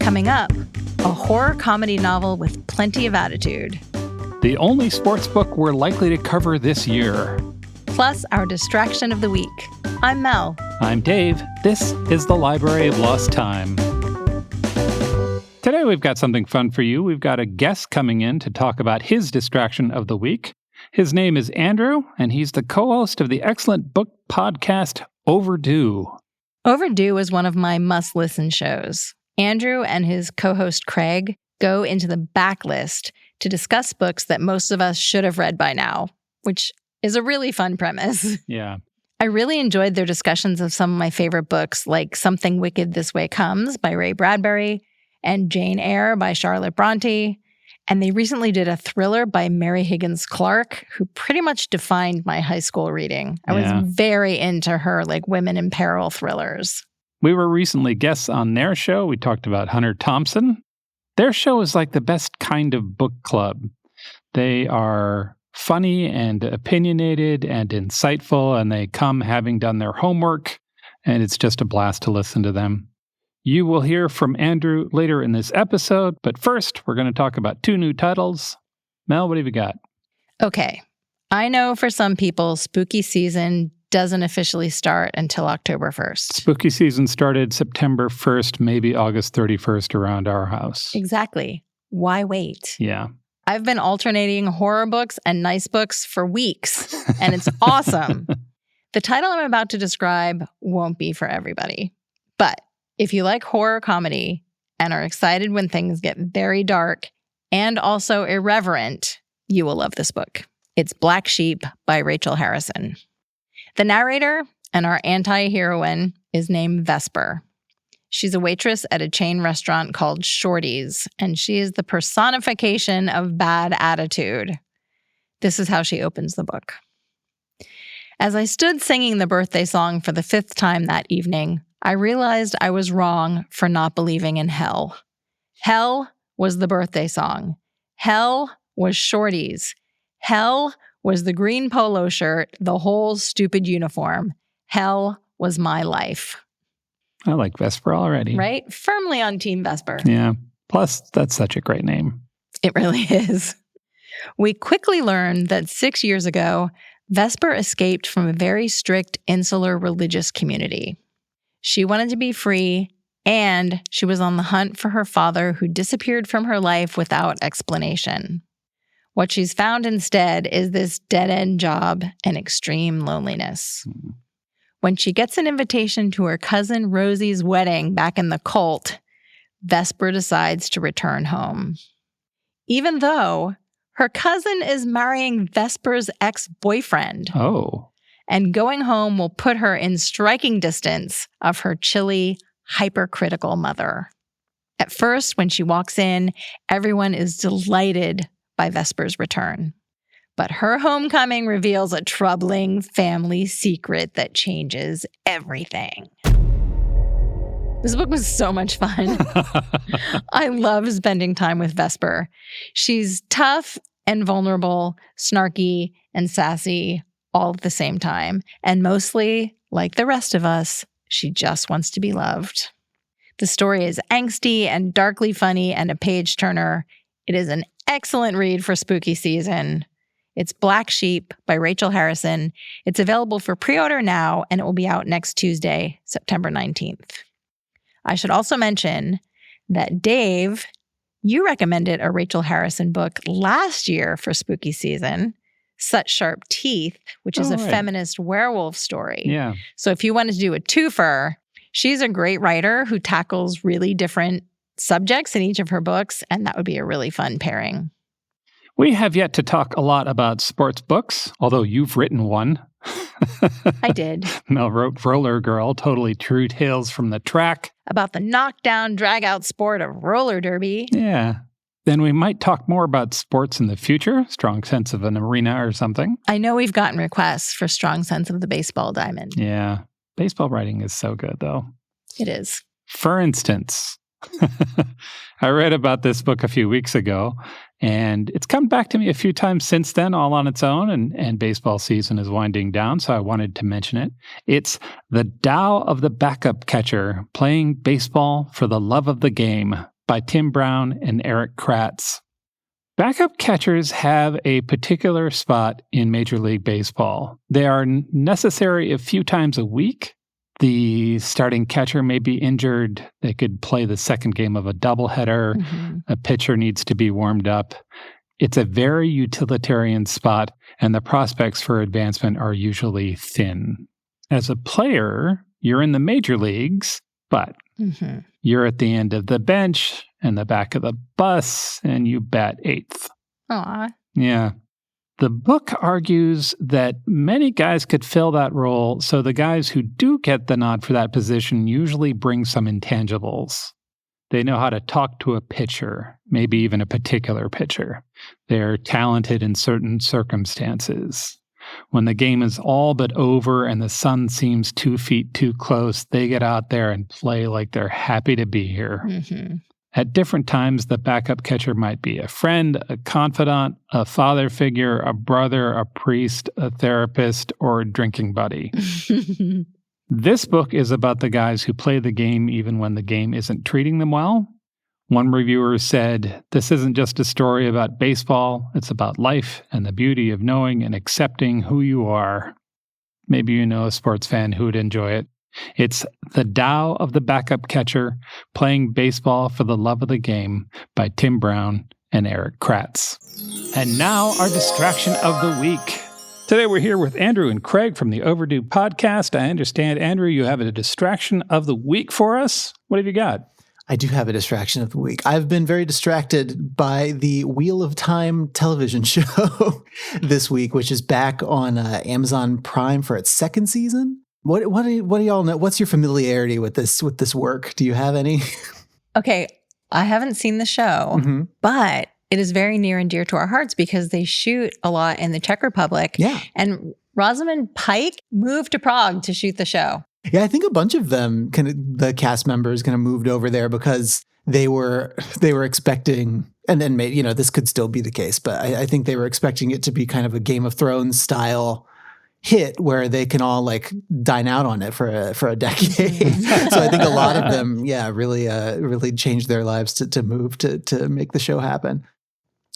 Coming up, a horror comedy novel with plenty of attitude. The only sports book we're likely to cover this year. Plus, our distraction of the week. I'm Mel. I'm Dave. This is the Library of Lost Time. Today we've got something fun for you. We've got a guest coming in to talk about his distraction of the week. His name is Andrew, and he's the co-host of the excellent book podcast Overdue. Overdue is one of my must-listen shows. Andrew and his co-host Craig go into the backlist to discuss books that most of us should have read by now, which is a really fun premise. Yeah. I really enjoyed their discussions of some of my favorite books, like Something Wicked This Way Comes by Ray Bradbury and Jane Eyre by Charlotte Bronte. And they recently did a thriller by Mary Higgins Clark, who pretty much defined my high school reading. I was very into her women in peril thrillers. We were recently guests on their show. We talked about Hunter Thompson. Their show is like the best kind of book club. They are funny and opinionated and insightful, and they come having done their homework, and it's just a blast to listen to them. You will hear from Andrew later in this episode, but first, we're going to talk about two new titles. Mel, what have you got? Okay. I know for some people, spooky season doesn't officially start until October 1st. Spooky season started September 1st, maybe August 31st around our house. Exactly. Why wait? Yeah. I've been alternating horror books and nice books for weeks, and it's awesome. The title I'm about to describe won't be for everybody, but if you like horror comedy and are excited when things get very dark and also irreverent, you will love this book. It's Black Sheep by Rachel Harrison. The narrator and our anti-heroine is named Vesper. She's a waitress at a chain restaurant called Shorty's, and she is the personification of bad attitude. This is how she opens the book. As I stood singing the birthday song for the 5th time that evening, I realized I was wrong for not believing in hell. Hell was the birthday song. Hell was Shorty's. Hell was the green polo shirt, the whole stupid uniform. Hell was my life. I like Vesper already. Right? Firmly on Team Vesper. Yeah. Plus, that's such a great name. It really is. We quickly learned that 6 years ago, Vesper escaped from a very strict insular religious community. She wanted to be free, and she was on the hunt for her father who disappeared from her life without explanation. What she's found instead is this dead-end job and extreme loneliness. When she gets an invitation to her cousin Rosie's wedding back in the cult, Vesper decides to return home. Even though her cousin is marrying Vesper's ex-boyfriend. Oh. And going home will put her in striking distance of her chilly, hypercritical mother. At first, when she walks in, everyone is delighted by Vesper's return. But her homecoming reveals a troubling family secret that changes everything. This book was so much fun. I love spending time with Vesper. She's tough and vulnerable, snarky and sassy, all at the same time. And mostly, like the rest of us, she just wants to be loved. The story is angsty and darkly funny and a page-turner. It is an excellent read for spooky season. It's Black Sheep by Rachel Harrison. It's available for pre-order now, and it will be out next Tuesday, September 19th. I should also mention that Dave, you recommended a Rachel Harrison book last year for spooky season, Such Sharp Teeth, which is a feminist werewolf story. Yeah. So if you wanted to do a twofer, she's a great writer who tackles really different subjects in each of her books, and that would be a really fun pairing. We have yet to talk a lot about sports books, although you've written one. I did. Mel wrote Roller Girl, totally true tales from the track. About the knockdown, drag-out sport of roller derby. Yeah. Then we might talk more about sports in the future, Strong Sense of an Arena or something. I know we've gotten requests for Strong Sense of the Baseball Diamond. Yeah. Baseball writing is so good, though. It is. For instance, I read about this book a few weeks ago, and it's come back to me a few times since then, all on its own, and baseball season is winding down, so I wanted to mention it. It's The Tao of the Backup Catcher, Playing Baseball for the Love of the Game by Tim Brown and Eric Kratz. Backup catchers have a particular spot in Major League Baseball. They are necessary a few times a week. The starting catcher may be injured. They could play the second game of a doubleheader. Mm-hmm. A pitcher needs to be warmed up. It's a very utilitarian spot, and the prospects for advancement are usually thin. As a player, you're in the major leagues, but you're at the end of the bench and the back of the bus, and you bat eighth. Aw. Yeah. The book argues that many guys could fill that role, so the guys who do get the nod for that position usually bring some intangibles. They know how to talk to a pitcher, maybe even a particular pitcher. They're talented in certain circumstances. When the game is all but over and the sun seems 2 feet too close, they get out there and play like they're happy to be here. Mm-hmm. At different times, the backup catcher might be a friend, a confidant, a father figure, a brother, a priest, a therapist, or a drinking buddy. This book is about the guys who play the game even when the game isn't treating them well. One reviewer said, "This isn't just a story about baseball, it's about life and the beauty of knowing and accepting who you are." Maybe you know a sports fan who would enjoy it. It's The Tao of the Backup Catcher, Playing Baseball for the Love of the Game by Tim Brown and Eric Kratz. And now our distraction of the week. Today we're here with Andrew and Craig from the Overdue Podcast. I understand, Andrew, you have a distraction of the week for us. What have you got? I do have a distraction of the week. I've been very distracted by the Wheel of Time television show this week, which is back on Amazon Prime for its second season. What do y'all know? What's your familiarity with this work? Do you have any? Okay, I haven't seen the show, but it is very near and dear to our hearts because they shoot a lot in the Czech Republic. Yeah. And Rosamund Pike moved to Prague to shoot the show. Yeah, I think a bunch of them, the cast members, kind of moved over there because they were expecting, and then this could still be the case, but I think they were expecting it to be kind of a Game of Thrones style hit where they can all like dine out on it for a decade. So I think a lot of them, really changed their lives to move to make the show happen.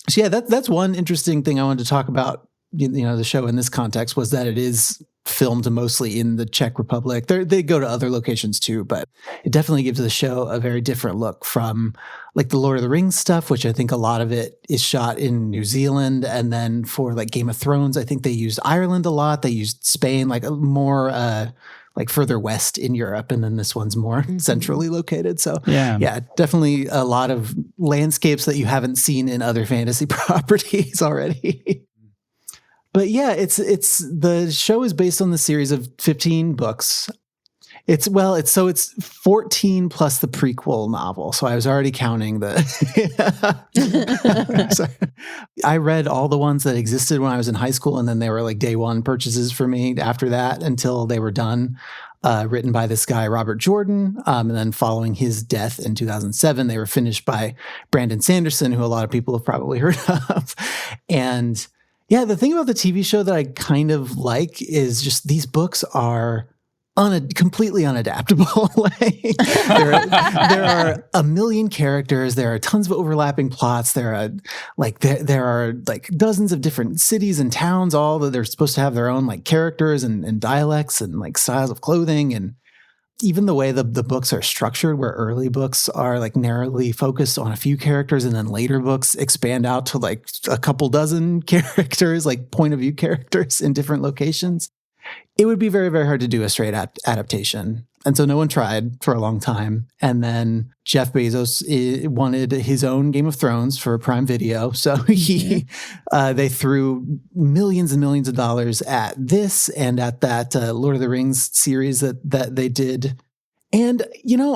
So yeah, that's one interesting thing I wanted to talk about. The show in this context was that it is filmed mostly in the Czech Republic. They go to other locations too, but it definitely gives the show a very different look from like the Lord of the Rings stuff, which I think a lot of it is shot in New Zealand. And then for like Game of Thrones, I think they used Ireland a lot. They used Spain, like more like further west in Europe. And then this one's more centrally located. So yeah, definitely a lot of landscapes that you haven't seen in other fantasy properties already. But yeah, it's the show is based on the series of 15 books. It's 14 plus the prequel novel. So I was already counting I read all the ones that existed when I was in high school, and then they were like day one purchases for me after that until they were done. Written by this guy, Robert Jordan. And then following his death in 2007, they were finished by Brandon Sanderson, who a lot of people have probably heard of. And yeah, the thing about the TV show that I kind of like is just these books are completely unadaptable. There are a million characters. There are tons of overlapping plots. There are like dozens of different cities and towns. All that they're supposed to have their own like characters and dialects and like styles of clothing, and even the way the books are structured, where early books are like narrowly focused on a few characters, and then later books expand out to like a couple dozen characters, like point of view characters in different locations. It would be very, very hard to do a straight adaptation. And so no one tried for a long time. And then Jeff Bezos wanted his own Game of Thrones for Prime Video. So they threw millions and millions of dollars at this and at that Lord of the Rings series that they did. And,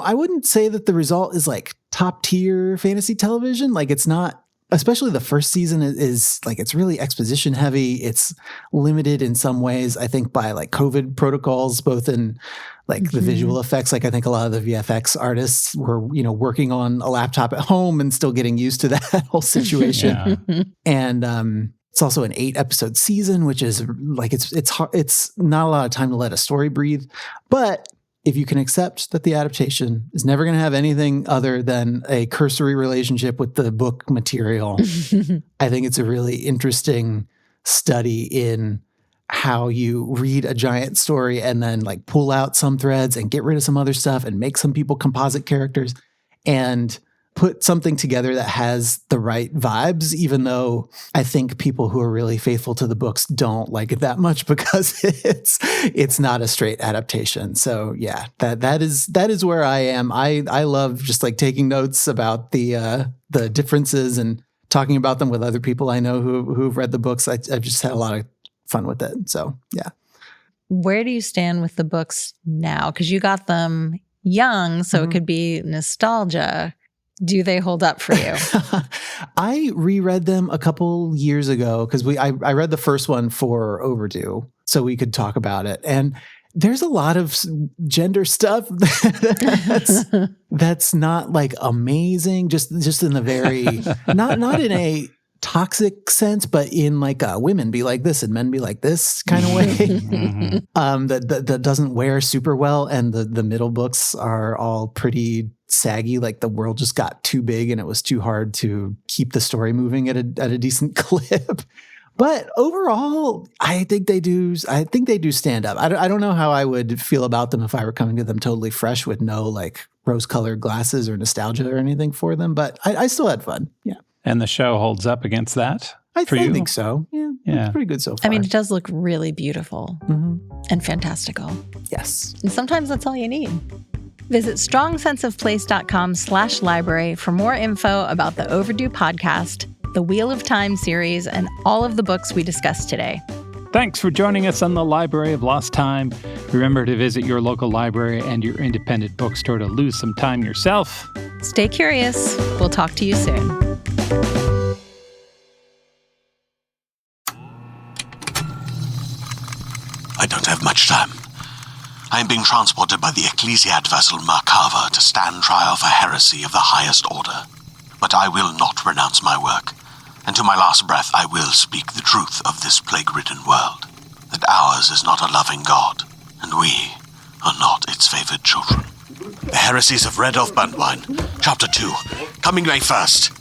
I wouldn't say that the result is like top tier fantasy television. Like it's not, especially the first season is like, it's really exposition heavy. It's limited in some ways, I think, by like COVID protocols, both in like the visual effects. Like I think a lot of the VFX artists were, working on a laptop at home and still getting used to that whole situation. Yeah. And it's also an 8-episode season, which is like, it's hard, it's not a lot of time to let a story breathe, but if you can accept that the adaptation is never going to have anything other than a cursory relationship with the book material, I think it's a really interesting study in how you read a giant story and then like pull out some threads and get rid of some other stuff and make some people composite characters and put something together that has the right vibes, even though I think people who are really faithful to the books don't like it that much because it's not a straight adaptation. So yeah, that is where I am. I love just like taking notes about the differences and talking about them with other people I know who've read the books. I've just had a lot of fun with it. So yeah. Where do you stand with the books now? Because you got them young, so it could be nostalgia. Do they hold up for you? I reread them a couple years ago because I read the first one for Overdue so we could talk about it. And there's a lot of gender stuff that's not like amazing, just in the very, not in a toxic sense, but in like women be like this and men be like this kind of way. That doesn't wear super well. And the middle books are all pretty saggy, like the world just got too big and it was too hard to keep the story moving at a decent clip. But overall, I think they do stand up. I don't know how I would feel about them if I were coming to them totally fresh with no like rose-colored glasses or nostalgia or anything for them, but I still had fun. Yeah. And the show holds up against that for you? I think so. Yeah. It's pretty good so far. I mean, it does look really beautiful and fantastical. Yes. And sometimes that's all you need. Visit strongsenseofplace.com/library for more info about the Overdue podcast, the Wheel of Time series, and all of the books we discussed today. Thanks for joining us on the Library of Lost Time. Remember to visit your local library and your independent bookstore to lose some time yourself. Stay curious. We'll talk to you soon. I don't have much time. I am being transported by the Ecclesiad vessel Markava to stand trial for heresy of the highest order. But I will not renounce my work, and to my last breath I will speak the truth of this plague-ridden world, that ours is not a loving God, and we are not its favored children. The Heresies of Red Elf Buntwine, Chapter 2, coming May 1st.